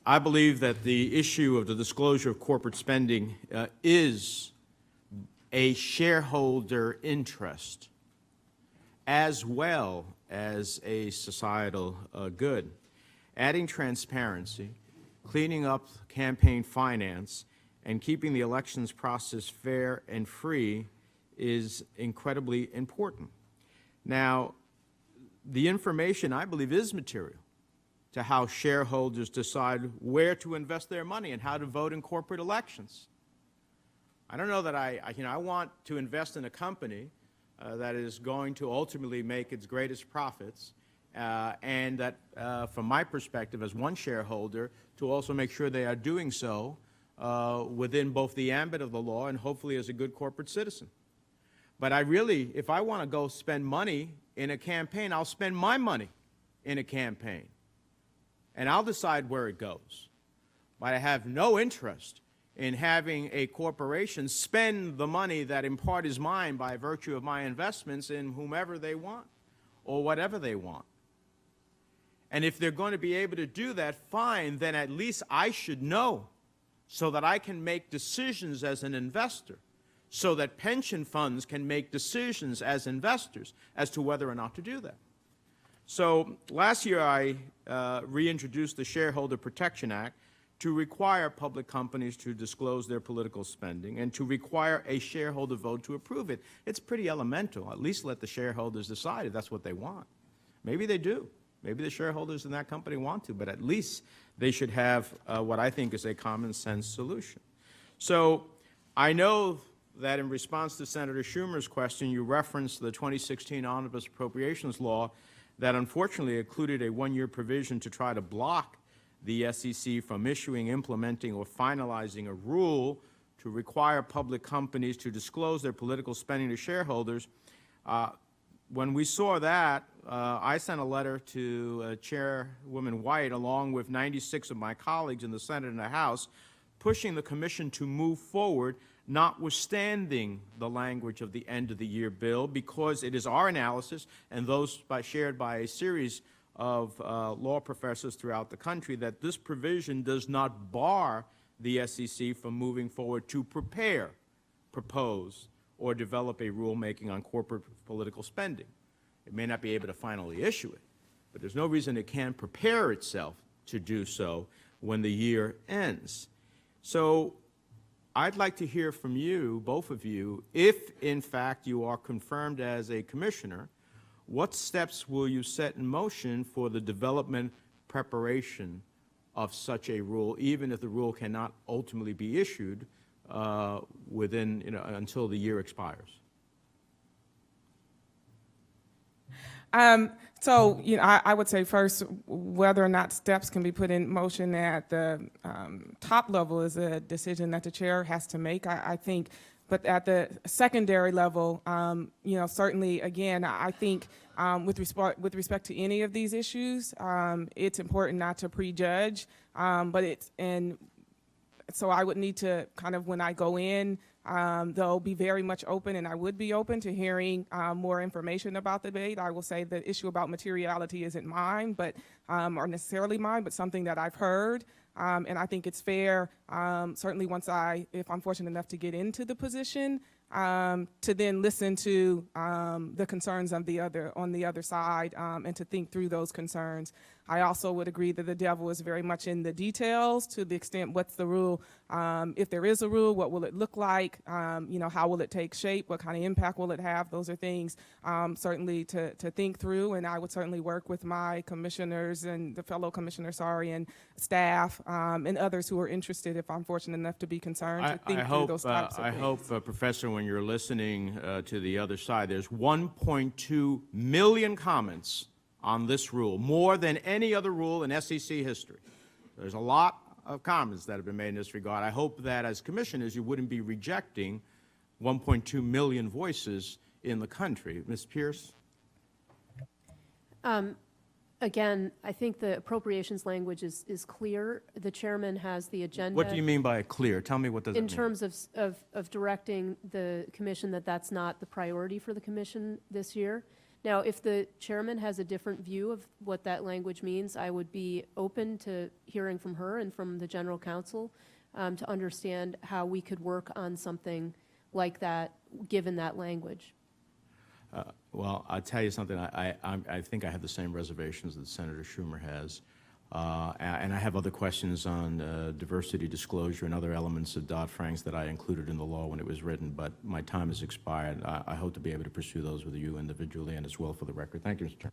I believe that the issue of the disclosure of corporate spending is a shareholder interest as well as a societal good. Adding transparency, cleaning up campaign finance, and keeping the elections process fair and free is incredibly important. Now, the information, I believe, is material to how shareholders decide where to invest their money and how to vote in corporate elections. I don't know that I want to invest in a company that is going to ultimately make its greatest profits, and that, from my perspective as one shareholder, to also make sure they are doing so within both the ambit of the law and hopefully as a good corporate citizen. But if I want to go spend money in a campaign, I'll spend my money in a campaign, and I'll decide where it goes. But I have no interest in having a corporation spend the money that in part is mine by virtue of my investments in whomever they want or whatever they want. And if they're going to be able to do that, fine, then at least I should know so that I can make decisions as an investor, so that pension funds can make decisions as investors as to whether or not to do that. So last year I reintroduced the Shareholder Protection Act to require public companies to disclose their political spending and to require a shareholder vote to approve it. It's pretty elemental. At least let the shareholders decide if that's what they want. Maybe they do. Maybe the shareholders in that company want to, but at least they should have what I think is a common sense solution. So I know that in response to Senator Schumer's question, you referenced the 2016 Omnibus Appropriations Law that unfortunately included a one-year provision to try to block the SEC from issuing, implementing, or finalizing a rule to require public companies to disclose their political spending to shareholders. When we saw that, I sent a letter to Chairwoman White along with 96 of my colleagues in the Senate and the House, pushing the Commission to move forward, notwithstanding the language of the end-of-the-year bill, because it is our analysis, and those shared by a series of law professors throughout the country, that this provision does not bar the SEC from moving forward to prepare, propose, or develop a rulemaking on corporate political spending. It may not be able to finally issue it, but there's no reason it can't prepare itself to do so when the year ends. So I'd like to hear from you, both of you, if in fact you are confirmed as a commissioner, what steps will you set in motion for the development, preparation of such a rule, even if the rule cannot ultimately be issued within, until the year expires? So, I would say first, whether or not steps can be put in motion at the top level is a decision that the chair has to make, I think. But at the secondary level, certainly, again, I think with respect to any of these issues, it's important not to prejudge. So I would need to kind of, when I go in, they'll be very much open, and I would be open to hearing more information about the debate. I will say the issue about materiality isn't mine, or necessarily mine, but something that I've heard. And I think it's fair, certainly if I'm fortunate enough to get into the position, to then listen to the concerns on the other side, and to think through those concerns. I also would agree that the devil is very much in the details, to the extent what's the rule, if there is a rule, what will it look like, how will it take shape, what kind of impact will it have? Those are things certainly to think through, and I would certainly work with my commissioners and the fellow commissioners, and staff, and others who are interested, if I'm fortunate enough to be concerned, to think through those types of things. I hope, Professor, when you're listening to the other side, there's 1.2 million comments on this rule, more than any other rule in SEC history. There's a lot of comments that have been made in this regard. I hope that as commissioners you wouldn't be rejecting 1.2 million voices in the country. Ms. Pierce? Again, I think the appropriations language is clear. The chairman has the agenda. What do you mean by clear? Tell me, what does it mean? In terms of directing the commission that that's not the priority for the commission this year. Now, if the chairman has a different view of what that language means, I would be open to hearing from her and from the general counsel to understand how we could work on something like that, given that language. Well, I'll tell you something. I think I have the same reservations that Senator Schumer has. And I have other questions on diversity disclosure and other elements of Dodd-Frank's that I included in the law when it was written, but my time has expired. I hope to be able to pursue those with you individually and as well for the record. Thank you, Mr. Chairman.